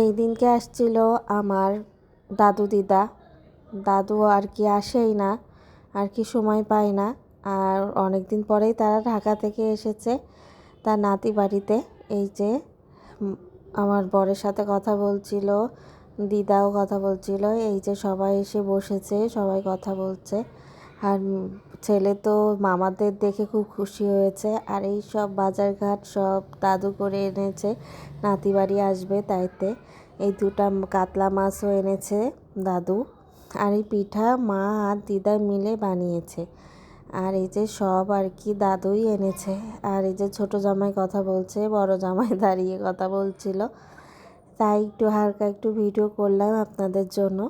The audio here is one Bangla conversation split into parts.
এই দিনকে আসছিল আমার দাদু দিদা। দাদু আর কি আসেই না, আর কি সময় পায় না। আর অনেক দিন পরেই তারা ঢাকা থেকে এসেছে তার নাতি বাড়িতে। এই যে আমার বরের সাথে কথা বলছিল, দিদাও কথা বলছিল। এই যে সবাই এসে বসেছে, সবাই কথা বলছে। আর ছেলে তো মামাদের দেখে খুব খুশি হয়েছে। আর এই সব বাজারঘাট সব দাদু করে এনেছে, নাতি বাড়ি আসবে তাইতে। এই দুটা কাতলা মাছও এনেছে দাদু। আর এই পিঠা মা আর দিদা মিলে বানিয়েছে। আর এই যে সব আর কি দাদুই এনেছে। আর এই যে ছোট জামাই কথা বলছে, বড় জামাই দাঁড়িয়ে কথা বলছিল। তাই একটু হালকা একটু ভিডিও করলাম আপনাদের জন্য।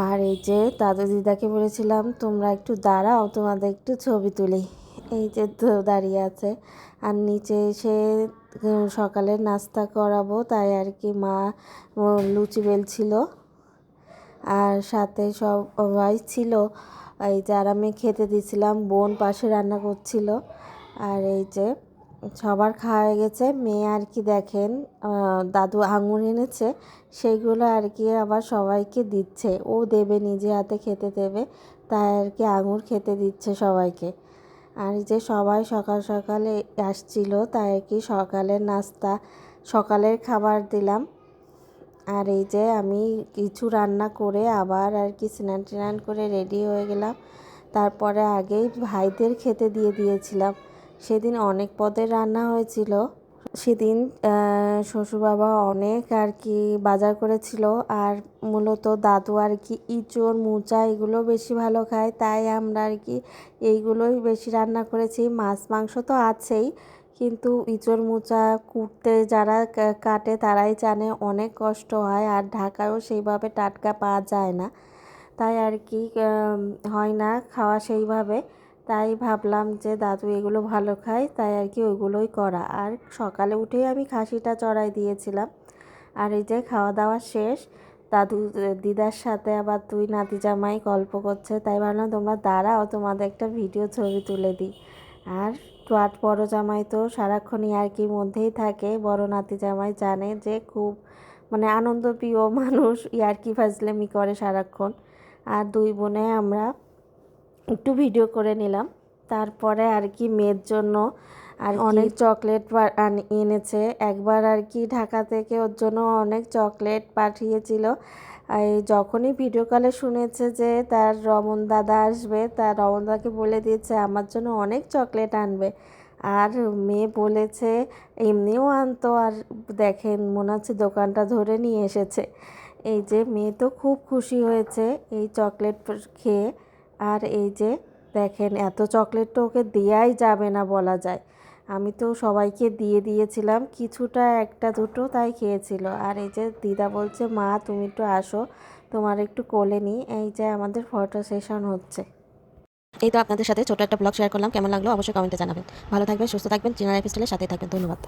আর এই যে দাদু দিদাকে বলেছিলাম তোমরা একটু দাঁড়াও, তোমাদের একটু ছবি তুলি। এই যে তো দাঁড়িয়ে আছে। আর নিচে এসে সকালের নাস্তা করাবো, তাই আর কি মা লুচি বেলছিল। আর সাথে সবাই ছিল। এই যে আর আমি খেতে দিয়েছিলাম, বোন পাশে রান্না করছিল। আর এই যে সবার খাওয়া হয়ে গেছে। মেয়ে আর কি দেখেন দাদু আঙুর এনেছে, সেইগুলো আর কি আবার সবাইকে দিচ্ছে। ও দেবে, নিজে হাতে খেতে দেবে, তাই আর কি আঙুর খেতে দিচ্ছে সবাইকে। আর এই যে সবাই সকাল সকালে আসছিল, তাই আর কি সকালের নাস্তা, সকালের খাবার দিলাম। আর এই যে আমি কিছু রান্না করে আবার আর কি স্নান টান করে রেডি হয়ে গেলাম। তারপরে আগেই ভাইদের খেতে দিয়ে দিয়েছিলাম। সেদিন অনেক পদের রান্না হয়েছিল। সেদিন শ্বশুরবাবা অনেক আর কি বাজার করেছিল। আর মূলত দাদু আর কি ইঁচড় মোচা এগুলো বেশি ভালো খায়, তাই আমরা আর কি এইগুলোই বেশি রান্না করেছি। মাছ মাংস তো আছেই, কিন্তু ইঁচড় মোচা কুটতে যারা কাটে তারাই জানে অনেক কষ্ট হয়। আর ঢাকায়ও সেইভাবে টাটকা পাওয়া যায় না, তাই আর কি হয় না খাওয়া সেইভাবে। তাই ভাবলাম যে দাদু এগুলো ভালো খায়, তাই আর কি ওইগুলোই করা। আর সকালে উঠেই আমি খাসিটা চড়াই দিয়েছিলাম। আর এই যে খাওয়া দাওয়া শেষ, দাদু দিদার সাথে আবার দুই নাতি জামাই গল্প করছে। তাই ভাবলাম তোমরা দাঁড়াও, তোমাদের একটা ভিডিও ছবি তুলে দিই। আর বড় জামাই তো সারাক্ষণ ইয়ার্কির মধ্যেই থাকে। বড় নাতি জামাই জানে যে খুব মানে আনন্দপ্রিয় মানুষ, ইয়ার্কি ফাজলামি করে সারাক্ষণ। আর দুই বোনে আমরা একটু ভিডিও করে নিলাম। তারপরে আর কি মেয়ের জন্য আর অনেক চকলেট এনেছে। একবার আর কি ঢাকা থেকে ওর জন্য অনেক চকলেট পাঠিয়েছিল। এই যখনই ভিডিও কলে শুনেছে যে তার রমন দাদা আসবে, তার রমন দাদাকে বলে দিয়েছে আমার জন্য অনেক চকলেট আনবে। আর মেয়ে বলেছে এমনিও আনতো। আর দেখেন মনে হচ্ছে দোকানটা ধরে নিয়ে এসেছে। এই যে মেয়ে তো খুব খুশি হয়েছে এই চকলেট খেয়ে। আর এই যে দেখেন এত চকলেট তো ওকে দেওয়াই যাবে না বলা যায়। আমি তো সবাইকে দিয়ে দিয়েছিলাম, কিছুটা একটা দুটো তাই খেয়েছিল। আর এই যে দিদা বলছে মা তুমি একটু আসো, তোমার একটু কোলে নিই। এই যে আমাদের ফটো সেশন হচ্ছে। এই তো আপনাদের সাথে ছোট একটা ব্লগ শেয়ার করলাম। কেমন লাগলো অবশ্যই কমেন্টে জানাবেন। ভালো থাকবেন, সুস্থ থাকবেন, চিনা লাইফস্টাইলের সাথেই থাকবেন। ধন্যবাদ।